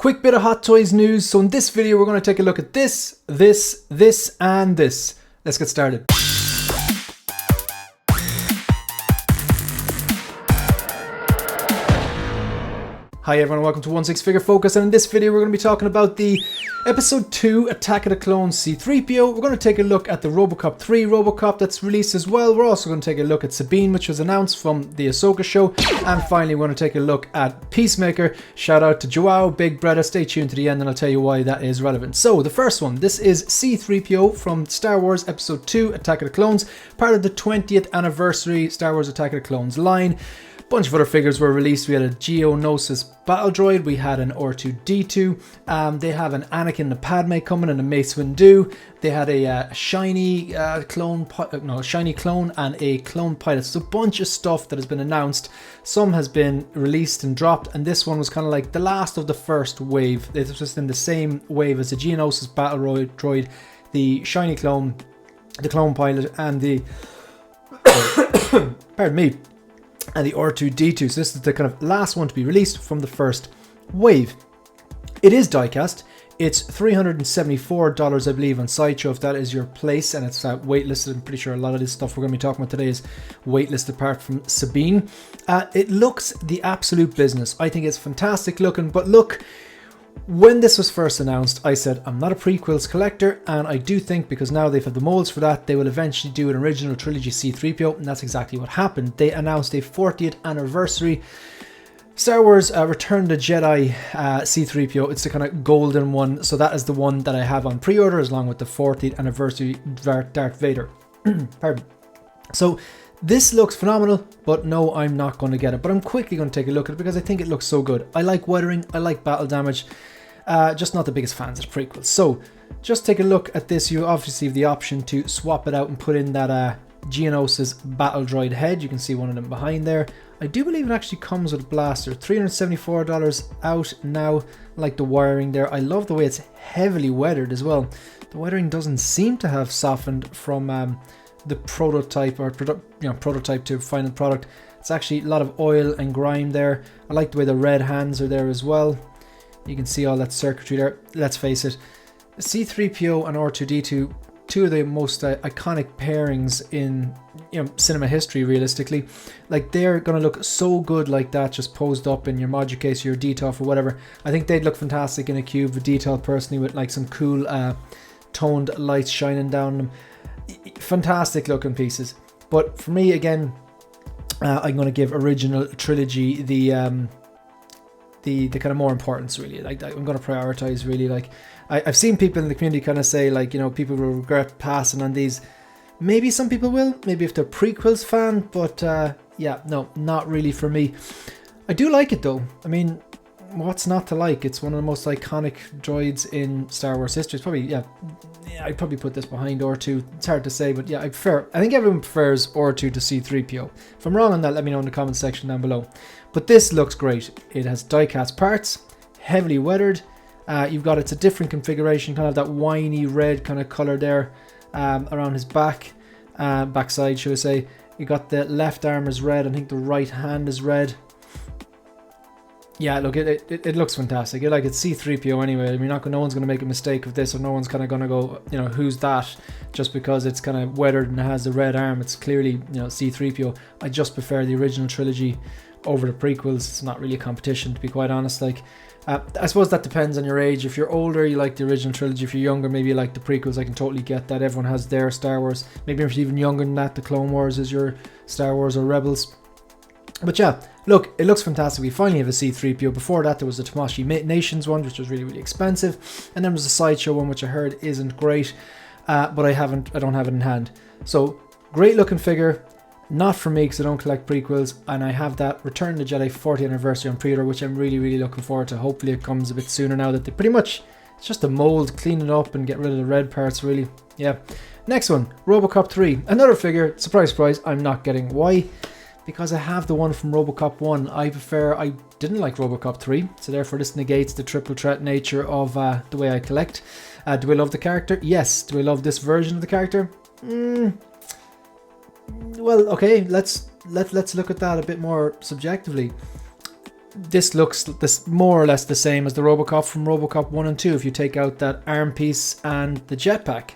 Quick bit of Hot Toys news. So in this video, we're going to take a look at this, and this. Let's get started. Hi everyone, welcome to 16 Figure Focus, and in this video we're going to be talking about the Episode 2 Attack of the Clones C-3PO. We're going to take a look at the Robocop 3 Robocop that's released as well. We're also going to take a look at Sabine, which was announced from the Ahsoka show. And finally we're going to take a look at Peacemaker. Shout out to Joao, Big Brother. Stay tuned to the end and I'll tell you why that is relevant. So the first one, this is C-3PO from Star Wars Episode 2 Attack of the Clones, part of the 20th anniversary Star Wars Attack of the Clones line. Bunch of other figures were released. We had a Geonosis battle droid, we had an R2-D2, they have an Anakin and Padme coming and a Mace Windu. They had a shiny clone and a clone pilot. So a bunch of stuff that has been announced. Some has been released and dropped, and this one was kind of like the last of the first wave. It was just in the same wave as the Geonosis battle droid, the shiny clone, the clone pilot, and the pardon me, and the R2-D2. So this is the kind of last one to be released from the first wave. It is diecast. It's $374, I believe, on Sideshow if that is your place, and it's waitlisted. I'm pretty sure a lot of this stuff we're going to be talking about today is waitlisted apart from Sabine. It looks the absolute business. I think it's fantastic looking, but look, when this was first announced, I said I'm not a prequels collector, and I do think because now they've had the molds for that, they will eventually do an original trilogy C-3PO, and that's exactly what happened. They announced a 40th anniversary Star Wars Return of the Jedi C-3PO. It's the kind of golden one, so that is the one that I have on pre-order along with the 40th anniversary Darth Vader. Pardon. So this looks phenomenal, but no, I'm not going to get it. But I'm quickly going to take a look at it because I think it looks so good. I like weathering, I like battle damage, just not the biggest fans of prequels. So just take a look at this. You obviously have the option to swap it out and put in that Geonosis battle droid head. You can see one of them behind there. I do believe it actually comes with a blaster. $374 out now. I like the wiring there. I love the way it's heavily weathered as well. The weathering doesn't seem to have softened from the prototype or prototype to final product. It's actually a lot of oil and grime there. I like the way the red hands are there as well. You can see all that circuitry there. Let's face it, C-3PO and R2-D2, two of the most iconic pairings in cinema history realistically. Like, they're gonna look so good like that, just posed up in your module case or your DTOF or whatever. I think they'd look fantastic in a cube, the detail personally, with like some cool toned lights shining down them. Fantastic looking pieces. But for me, again, I'm going to give original trilogy the kind of more importance, really. Like, I'm going to prioritize, really. Like, I've seen people in the community kind of say, like, people will regret passing on these. Maybe some people will, maybe if they're prequels fan, but yeah, no, not really for me. I do like it though. I mean, what's not to like? It's one of the most iconic droids in Star Wars history. It's probably, yeah, I'd probably put this behind R2. It's hard to say, but yeah, I think everyone prefers R2 to C-3PO. If I'm wrong on that, let me know in the comment section down below. But this looks great. It has die-cast parts, heavily weathered. It's a different configuration, kind of that winey red kind of color there around his backside, should I say. You got the left arm is red. I think the right hand is red. Yeah, look, it looks fantastic. It's C-3PO anyway. I mean, no one's going to make a mistake of this, or no one's kind of going to go, who's that? Just because it's kind of weathered and it has the red arm, it's clearly, C-3PO. I just prefer the original trilogy over the prequels. It's not really a competition, to be quite honest. Like, I suppose that depends on your age. If you're older, you like the original trilogy. If you're younger, maybe you like the prequels. I can totally get that. Everyone has their Star Wars. Maybe if you're even younger than that, the Clone Wars is your Star Wars or Rebels. But yeah, look, it looks fantastic. We finally have a C-3PO. Before that, there was the Tamashii Nations one, which was really, really expensive. And then there was a Sideshow one, which I heard isn't great. But I don't have it in hand. So, great looking figure. Not for me because I don't collect prequels. And I have that Return of the Jedi 40th anniversary on pre-order, which I'm really, really looking forward to. Hopefully it comes a bit sooner now that they pretty much, it's just a mold, clean it up and get rid of the red parts, really. Yeah. Next one, Robocop 3. Another figure, surprise, surprise, I'm not getting. Why? Because I have the one from Robocop 1. I didn't like Robocop 3, so therefore this negates the triple threat nature of the way I collect. Do I love the character? Yes. Do I love this version of the character? Well, okay, let's look at that a bit more subjectively. this looks this more or less the same as the Robocop from Robocop 1 and 2 if you take out that arm piece and the jetpack.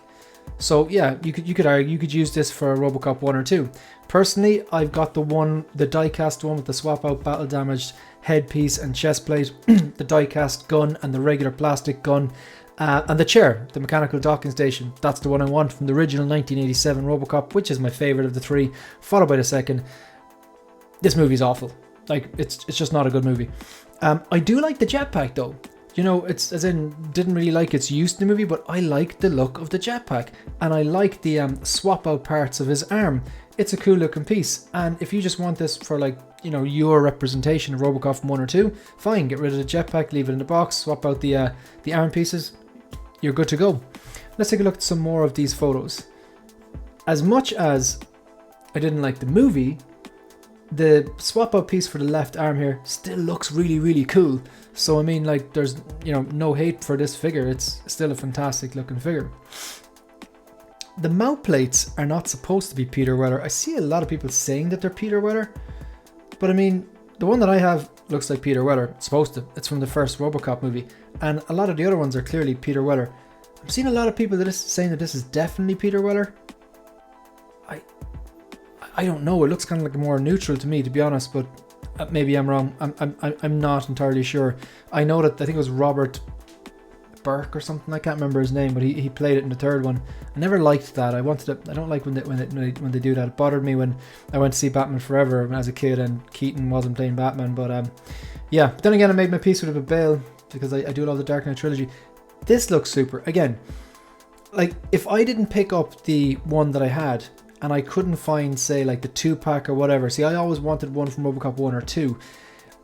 So yeah, you could argue you could use this for Robocop 1 or 2. Personally, I've got the die-cast one with the swap-out battle-damaged headpiece and chest plate, the die-cast gun and the regular plastic gun, and the chair, the mechanical docking station. That's the one I want from the original 1987 Robocop, which is my favourite of the three, followed by the second. This movie's awful. Like, it's just not a good movie. I do like the jetpack though. You know, it's as in, didn't really like its use in the movie, but I like the look of the jetpack. And I like the swap out parts of his arm. It's a cool looking piece. And if you just want this for like, you know, your representation of Robocop from 1 or 2, fine, get rid of the jetpack, leave it in the box, swap out the arm pieces, you're good to go. Let's take a look at some more of these photos. As much as I didn't like the movie, the swap out piece for the left arm here still looks really, really cool. So I mean, like, there's, you know, no hate for this figure. It's still a fantastic looking figure. The mount plates are not supposed to be Peter Weller. I see a lot of people saying that they're Peter Weller, but I mean, the one that I have looks like Peter Weller. It's supposed to. It's from the first Robocop movie, and a lot of the other ones are clearly Peter Weller. I'm seeing a lot of people that is saying that this is definitely Peter Weller. I don't know. It looks kind of like more neutral to me, to be honest, but maybe I'm wrong. I'm not entirely sure. I know that I think it was Robert Burke or something. I can't remember his name, but he played it in the third one. I never liked that. I don't like when they do that. It bothered me when I went to see Batman Forever as a kid and Keaton wasn't playing Batman. But yeah. Then again, I made my peace with it with Bale because I do love the Dark Knight trilogy. This looks super. Again, like, if I didn't pick up the one that I had and I couldn't find, say, like the 2-pack or whatever. See, I always wanted one from Robocop 1 or 2.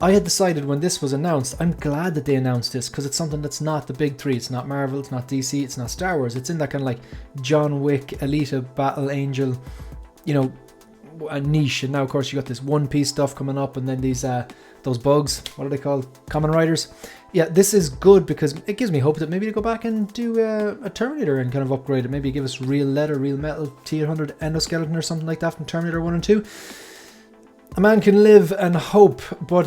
I had decided when this was announced, I'm glad that they announced this because it's something that's not the big three. It's not Marvel, it's not DC, it's not Star Wars. It's in that kind of like John Wick, Alita, Battle Angel, you know, a niche. And now, of course, you got this One Piece stuff coming up, and then these those bugs. What are they called? Common Riders. Yeah, this is good because it gives me hope that maybe to go back and do a Terminator and kind of upgrade it. Maybe give us real leather, real metal, T-800 endoskeleton or something like that from Terminator 1 and 2. A man can live and hope. But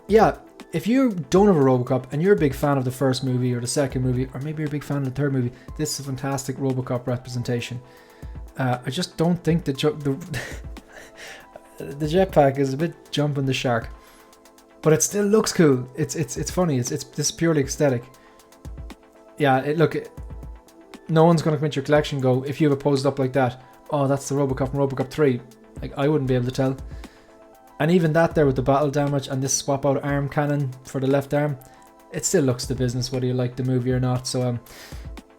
yeah, if you don't have a Robocop and you're a big fan of the first movie or the second movie, or maybe you're a big fan of the third movie, this is a fantastic Robocop representation. I just don't think the jetpack is a bit jumping the shark. But it still looks cool. It's funny. It's this purely aesthetic. Yeah, no one's gonna come into your collection and go, if you have it posed up like that, oh, that's the Robocop from Robocop 3. Like, I wouldn't be able to tell. And even that there with the battle damage and this swap out arm cannon for the left arm, it still looks the business whether you like the movie or not. So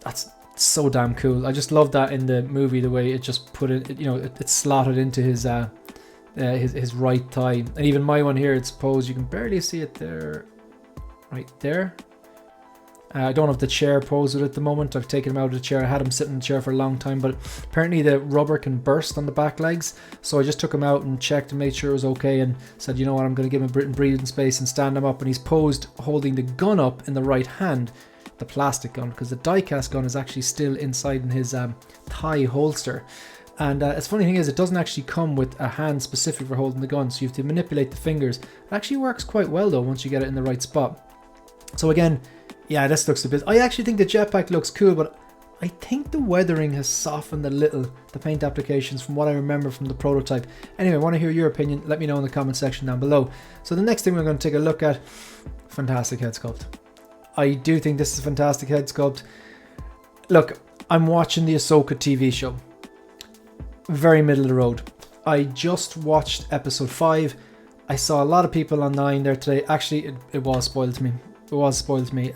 that's so damn cool. I just love that in the movie, the way it just put it, you know, it slotted into his right thigh. And even my one here, it's posed, you can barely see it there, right there. I don't have the chair posed with it at the moment. I've taken him out of the chair. I had him sitting in the chair for a long time, but apparently the rubber can burst on the back legs. So I just took him out and checked and made sure it was okay and said, you know what, I'm going to give him breathing space and stand him up. And he's posed holding the gun up in the right hand, the plastic gun, because the die-cast gun is actually still inside in his thigh holster. And it's funny thing is, it doesn't actually come with a hand specific for holding the gun, so you have to manipulate the fingers. It actually works quite well though once you get it in the right spot. So again, yeah, this looks a bit... I actually think the jetpack looks cool, but I think the weathering has softened a little, the paint applications, from what I remember from the prototype. Anyway, I want to hear your opinion. Let me know in the comment section down below. So the next thing we're going to take a look at, fantastic head sculpt. I do think this is a fantastic head sculpt. Look, I'm watching the Ahsoka TV show. Very middle of the road. I just watched episode 5. I saw a lot of people online there today. Actually, it was spoiled to me. It was spoiled to me.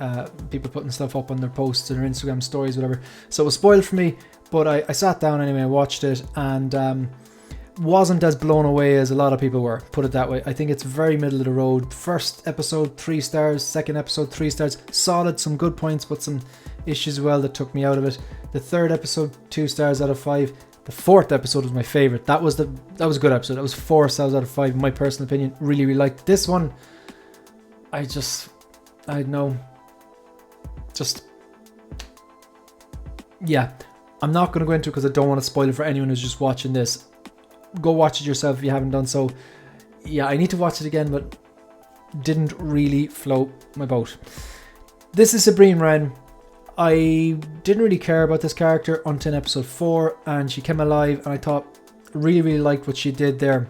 People putting stuff up on their posts and their Instagram stories, whatever. So it was spoiled for me. But I sat down anyway, I watched it, and wasn't as blown away as a lot of people were. Put it that way. I think it's very middle of the road. First episode 3 stars. Second episode 3 stars. Solid, some good points, but some issues as well that took me out of it. The third episode, 2 stars out of 5. The fourth episode was my favorite. That was a good episode. That was 4 stars out of 5 in my personal opinion. Really, really liked this one. Yeah, I'm not going to go into it because I don't want to spoil it for anyone who's just watching this. Go watch it yourself if you haven't done so. Yeah, I need to watch it again, but didn't really float my boat. This is Sabine Wren. I didn't really care about this character until episode 4, and she came alive, and I thought, really liked what she did there.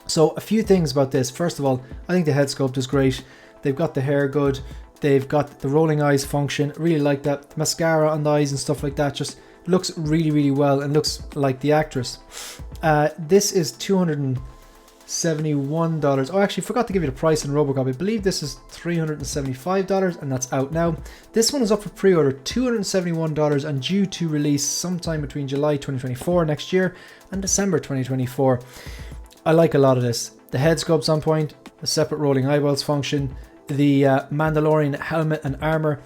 So a few things about this. First of all, I think the head sculpt is great. They've got the hair good. They've got the rolling eyes function. Really like that. Mascara on the eyes and stuff like that just looks really well and looks like the actress. This is $271. Oh, actually, forgot to give you the price in Robocop. I believe this is $375, and that's out now. This one is up for pre-order, $271, and due to release sometime between July 2024 next year and December 2024. I like a lot of this. The head sculpt's on point, the separate rolling eyeballs function, the Mandalorian helmet and armor.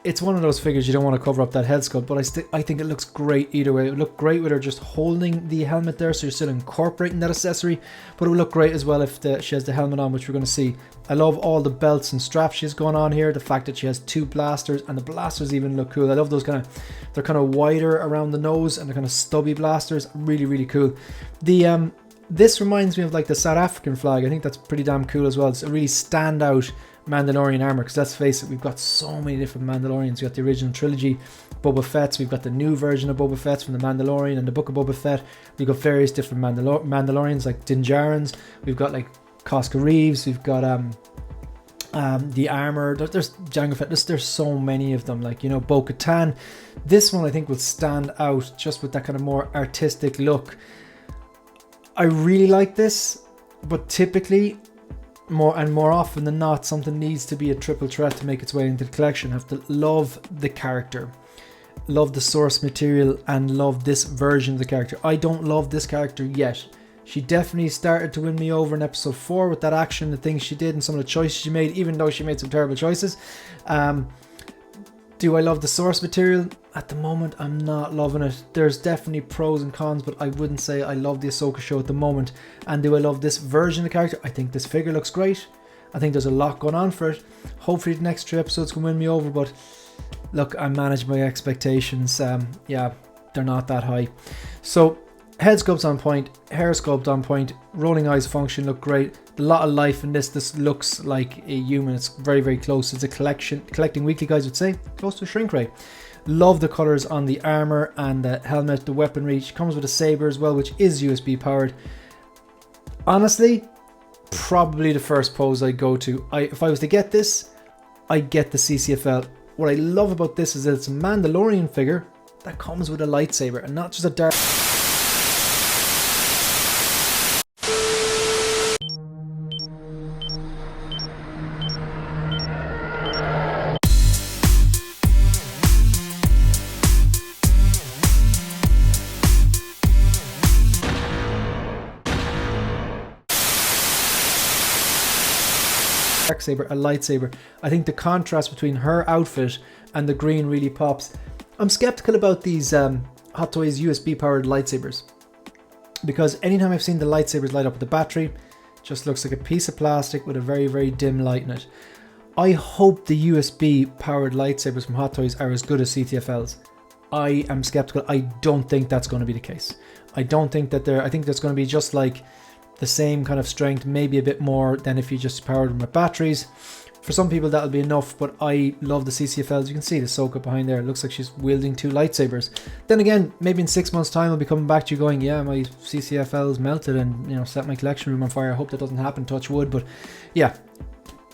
It's one of those figures you don't want to cover up that head sculpt, but I think it looks great either way. It would look great with her just holding the helmet there, so you're still incorporating that accessory, but it would look great as well if she has the helmet on, which we're going to see. I love all the belts and straps she's going on here, the fact that she has 2 blasters, and the blasters even look cool. I love those they're kind of wider around the nose, and they're kind of stubby blasters. Really cool. This reminds me of like the South African flag. I think that's pretty damn cool as well. It's a really standout Mandalorian armor, because let's face it, we've got so many different Mandalorians. We've got the original trilogy Boba Fett's, we've got the new version of Boba Fett's from the Mandalorian and the Book of Boba Fett. We've got various different Mandalorians like Din Djarin's. We've got like Cosca Reeves. We've got the armor. There's Jango Fett. There's so many of them. Like, you know, Bo-Katan. This one I think will stand out just with that kind of more artistic look. I really like this, but typically, more often than not, something needs to be a triple threat to make its way into the collection. I have to love the character, love the source material, and love this version of the character. I don't love this character yet. She definitely started to win me over in episode 4 with that action, the things she did, and some of the choices she made, even though she made some terrible choices. Do I love the source material? At the moment, I'm not loving it. There's definitely pros and cons, but I wouldn't say I love the Ahsoka show at the moment. And do I love this version of the character? I think this figure looks great. I think there's a lot going on for it. Hopefully the next 3 episodes can win me over, but look, I manage my expectations. Yeah, they're not that high. So, head sculpt's on point, hair sculpt on point, rolling eyes function look great. A lot of life in this. This looks like a human. It's very close. It's a collecting weekly guys would say, close to a shrink ray. Love the colors on the armor and the helmet, the weaponry. She comes with a saber as well, which is USB powered. Honestly, probably the first pose I go to. If I was to get this, I'd get the CCFL. What I love about this is that it's a Mandalorian figure that comes with a lightsaber and not just a dark. Saber, a lightsaber. I think the contrast between her outfit and the green really pops. I'm skeptical about these Hot Toys USB powered lightsabers, because anytime I've seen the lightsabers light up with the battery, it just looks like a piece of plastic with a very dim light in it. I hope the USB powered lightsabers from Hot Toys are as good as CTFLs. I am skeptical. I don't think that's going to be the case. I don't think that I think that's going to be just like the same kind of strength, maybe a bit more than if you just powered them with batteries. For some people that'll be enough, but I love the CCFLs. You can see the Ahsoka behind there. It looks like she's wielding 2 lightsabers. Then again, maybe in 6 months time I'll be coming back to you going, yeah, my CCFL's melted and, you know, set my collection room on fire. I hope that doesn't happen, touch wood. But yeah,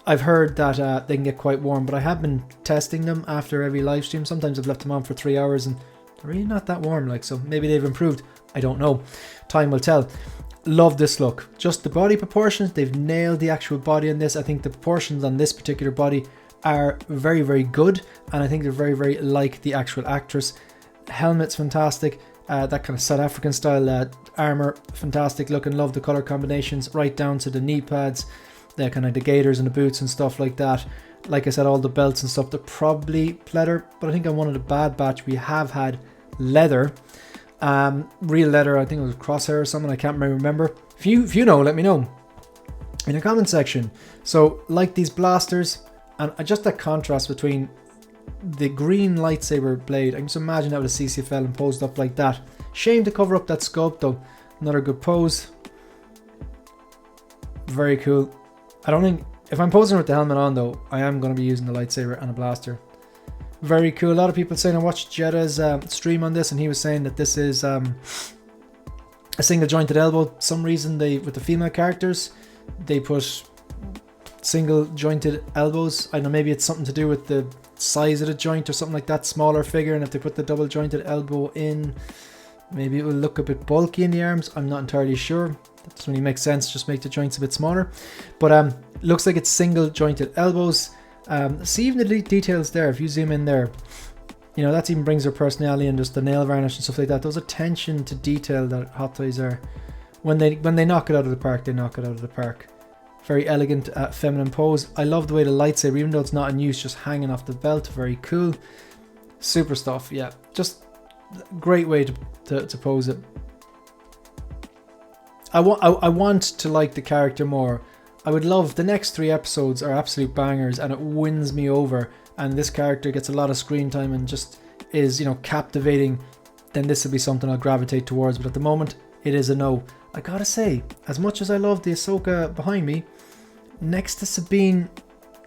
I've heard that they can get quite warm, but I have been testing them after every live stream. Sometimes I've left them on for 3 hours and they're really not that warm, like, so maybe they've improved. I don't know. Time will tell. Love this look. Just the body proportions, they've nailed the actual body on this. I think the proportions on this particular body are very good, and I think they're very like the actual actress. Helmet's fantastic. That kind of South African style armor, fantastic looking. Love the color combinations right down to the knee pads, the kind of the gaiters and the boots and stuff like that. Like I said, all the belts and stuff, they're probably leather, but I think on one of the bad batch we have had leather. Real leather. I think it was Crosshair or something, I can't remember. If you know, let me know in the comment section. So like these blasters, and just that contrast between the green lightsaber blade, I can just imagine that with a CCFL and posed up like that. Shame to cover up that sculpt though. Another good pose. Very cool. I don't think If I'm posing with the helmet on though, I am going to be using the lightsaber and a blaster. Very cool. A lot of people saying, I watched Jetta's stream on this and he was saying that this is a single jointed elbow. Some reason with the female characters, they put single jointed elbows. I don't know, maybe it's something to do with the size of the joint or something like that, smaller figure, and if they put the double jointed elbow in, maybe it will look a bit bulky in the arms. I'm not entirely sure. That doesn't really make sense, just make the joints a bit smaller. But looks like it's single jointed elbows. See even the details there, if you zoom in there, you know, that even brings their personality and just the nail varnish and stuff like that. Those attention to detail that Hot Toys are, when they knock it out of the park, they knock it out of the park. Very elegant, feminine pose. I love the way the lightsaber, even though it's not in use, just hanging off the belt. Very cool. Super stuff, yeah. Just great way to pose it. I want to like the character more. I would love, the next 3 episodes are absolute bangers and it wins me over. And this character gets a lot of screen time and just is, you know, captivating. Then this would be something I'll gravitate towards. But at the moment, it is a no. I gotta say, as much as I love the Ahsoka behind me, next to Sabine,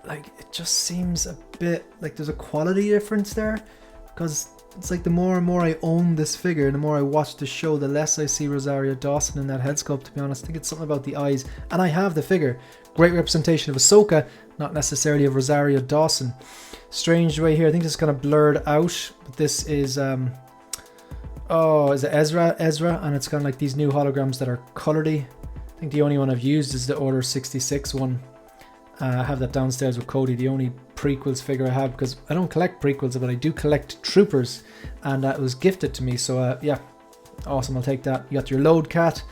like, it just seems a bit like there's a quality difference there, because it's like the more and more I own this figure and the more I watch the show, the less I see Rosario Dawson in that head sculpt, to be honest. I think it's something about the eyes, and I have the figure. Great representation of Ahsoka, not necessarily of Rosario Dawson. Strange way here, I think it's kind of blurred out, but this is is it Ezra, and it's kind of like these new holograms that are colouredy. I think the only one I've used is the Order 66 one. I have that downstairs with Cody, the only prequels figure I have, because I don't collect prequels, but I do collect troopers, and it was gifted to me, so yeah, awesome, I'll take that. You got your load cat.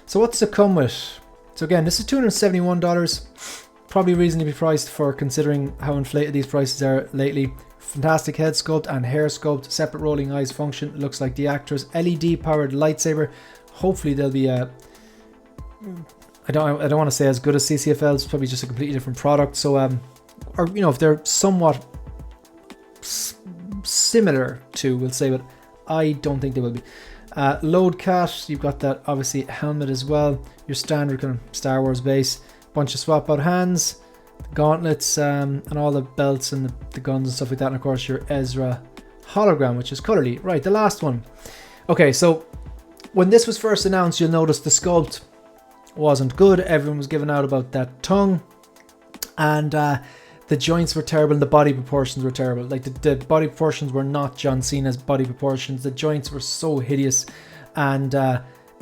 So what's it come with? So again, this is $271, probably reasonably priced for considering how inflated these prices are lately. Fantastic head sculpt and hair sculpt, separate rolling eyes function. It looks like the actress, LED powered lightsaber. Hopefully they'll be I don't want to say as good as CCFL. It's probably just a completely different product. So or you know, if they're somewhat similar to, we'll say, but I don't think they will be. Load cat, you've got that obviously helmet as well. Your standard kind of Star Wars base. Bunch of swap out hands, gauntlets, and all the belts and the guns and stuff like that. And of course your Ezra hologram, which is colourly. Right, the last one. Okay, so when this was first announced, you'll notice the sculpt wasn't good. Everyone was giving out about that tongue, and the joints were terrible and the body proportions were terrible. Like the body proportions were not John Cena's body proportions. The joints were so hideous, and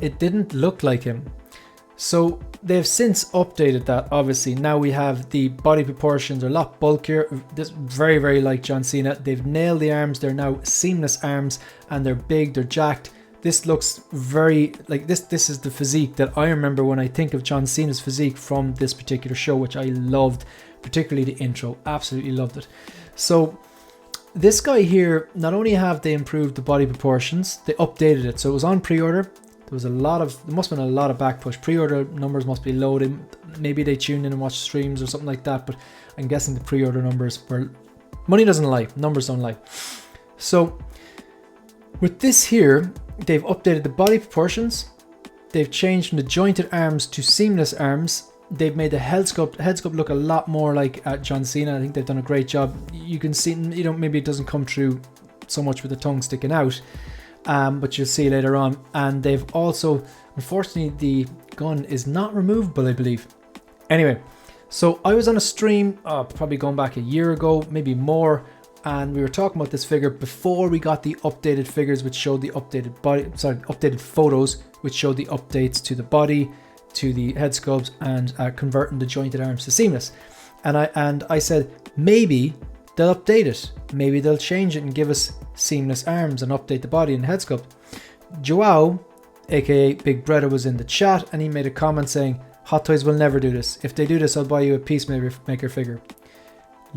it didn't look like him. So they've since updated that. Obviously now we have the body proportions are a lot bulkier. This very, very like John Cena. They've nailed the arms. They're now seamless arms, and they're big, they're jacked. This looks very like this is the physique that I remember when I think of John Cena's physique from this particular show, which I loved, particularly the intro. Absolutely loved it. So this guy here, not only have they improved the body proportions, they updated it. So it was on pre-order. There must have been a lot of back push. Pre-order numbers must be loading. Maybe they tuned in and watched streams or something like that, but I'm guessing the pre-order numbers were, money doesn't lie, numbers don't lie. So with this here, they've updated the body proportions. They've changed from the jointed arms to seamless arms. They've made the head sculpt look a lot more like John Cena. I think they've done a great job. You can see, you know, maybe it doesn't come through so much with the tongue sticking out, but you'll see later on. And they've also, unfortunately, the gun is not removable, I believe. Anyway, so I was on a stream, probably going back a year ago, maybe more, and we were talking about this figure before we got the updated figures, which showed the updated photos, which showed the updates to the body, to the head sculpt, and converting the jointed arms to seamless. And I said, maybe they'll update it. Maybe they'll change it and give us seamless arms and update the body and head sculpt. Joao, aka Big Brother, was in the chat and he made a comment saying, Hot Toys will never do this. If they do this, I'll buy you a Peacemaker figure.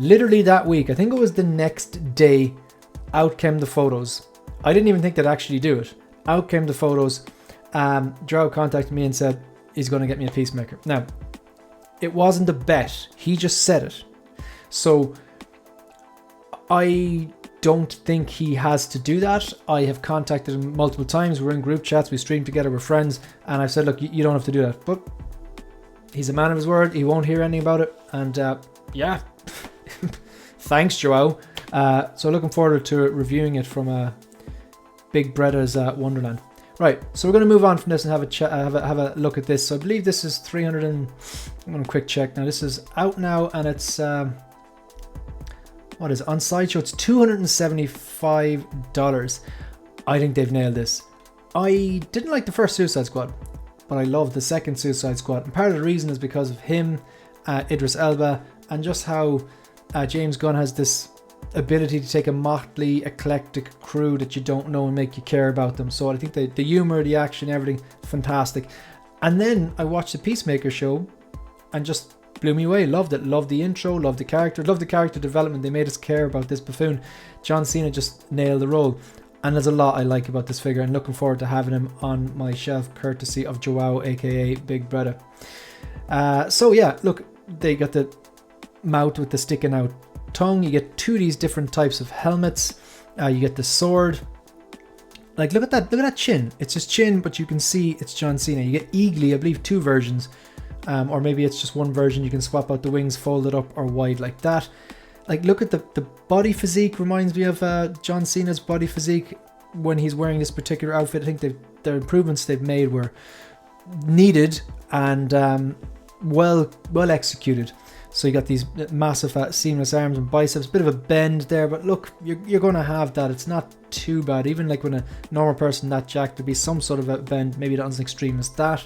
Literally that week, I think it was the next day, out came the photos. I didn't even think they'd actually do it. Out came the photos. Joao contacted me and said he's going to get me a Peacemaker. Now, it wasn't a bet. He just said it. So I don't think he has to do that. I have contacted him multiple times. We're in group chats. We stream together. We're friends. And I've said, look, you don't have to do that. But he's a man of his word. He won't hear anything about it. And yeah, thanks, Joao. So looking forward to reviewing it from Big Bretta's Wonderland. Right, so we're going to move on from this and have a look at this. So I believe this is 300 and... I'm going to quick check now. This is out now, and it's... what is it? On Sideshow, it's $275. I think they've nailed this. I didn't like the first Suicide Squad, but I love the second Suicide Squad. And part of the reason is because of him, Idris Elba, and just how James Gunn has this ability to take a motley, eclectic crew that you don't know and make you care about them. So I think the humor, the action, everything, fantastic. And then I watched the Peacemaker show and just blew me away. Loved it. Loved the intro, loved the character development. They made us care about this buffoon. John Cena just nailed the role. And there's a lot I like about this figure, and looking forward to having him on my shelf courtesy of Joao, aka Big Brother. So yeah, look, they got the mouth with the sticking out tongue. You get two of these different types of helmets. You get the sword. Like, look at that chin. It's his chin, but you can see it's John Cena. You get Eagly, I believe, 2 versions. Or maybe it's just one version. You can swap out the wings, fold it up or wide like that. Like, look at the body physique. Reminds me of John Cena's body physique when he's wearing this particular outfit. I think their improvements they've made were needed and well executed. So you got these massive seamless arms and biceps, bit of a bend there, but look, you're going to have that. It's not too bad. Even like when a normal person that jacked, there'd be some sort of a bend, maybe not as extreme as that.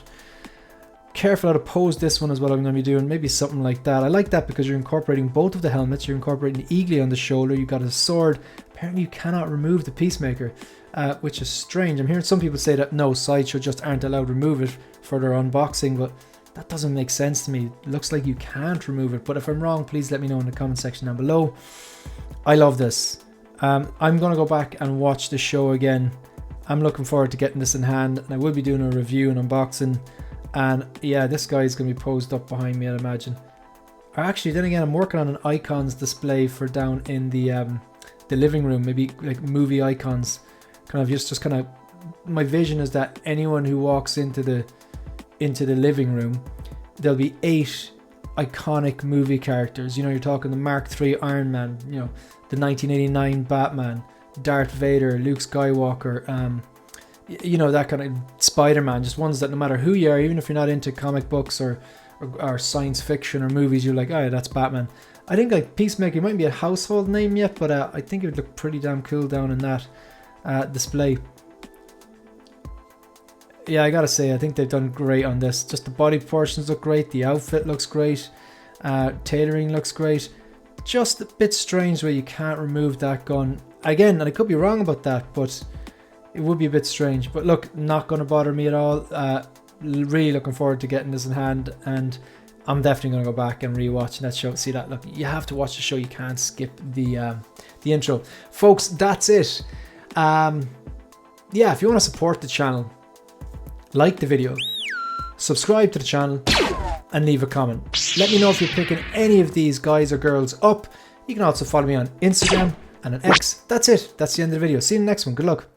Careful how to pose this one is what I'm going to be doing, maybe something like that. I like that because you're incorporating both of the helmets. You're incorporating the Eagly on the shoulder, you got a sword. Apparently you cannot remove the Peacemaker, which is strange. I'm hearing some people say that no, Sideshow just aren't allowed to remove it for their unboxing, but that doesn't make sense to me. It looks like you can't remove it, but if I'm wrong, please let me know in the comment section down below. I love this. I'm going to go back and watch the show again. I'm looking forward to getting this in hand, and I will be doing a review and unboxing. And yeah, this guy is going to be posed up behind me, I'd imagine. Or actually, then again, I'm working on an icons display for down in the living room, maybe like movie icons. Kind of just kind of, my vision is that anyone who walks into the living room, there'll be 8 iconic movie characters. You know, you're talking the Mark III Iron Man, you know, the 1989 Batman, Darth Vader, Luke Skywalker, you know, that kind of Spider-Man, just ones that no matter who you are, even if you're not into comic books or science fiction or movies, you're like, oh yeah, that's Batman. I think like Peacemaker might be a household name yet, but I think it would look pretty damn cool down in that display. Yeah, I gotta say, I think they've done great on this. Just the body proportions look great, the outfit looks great, tailoring looks great. Just a bit strange where you can't remove that gun. Again, and I could be wrong about that, but it would be a bit strange. But look, not going to bother me at all. Really looking forward to getting this in hand, and I'm definitely going to go back and rewatch that show. See that? Look, you have to watch the show. You can't skip the intro. Folks, that's it. Yeah, if you want to support the channel, like the video, subscribe to the channel, and leave a comment. Let me know if you're picking any of these guys or girls up. You can also follow me on Instagram and on X. That's it. That's the end of the video. See you in the next one. Good luck.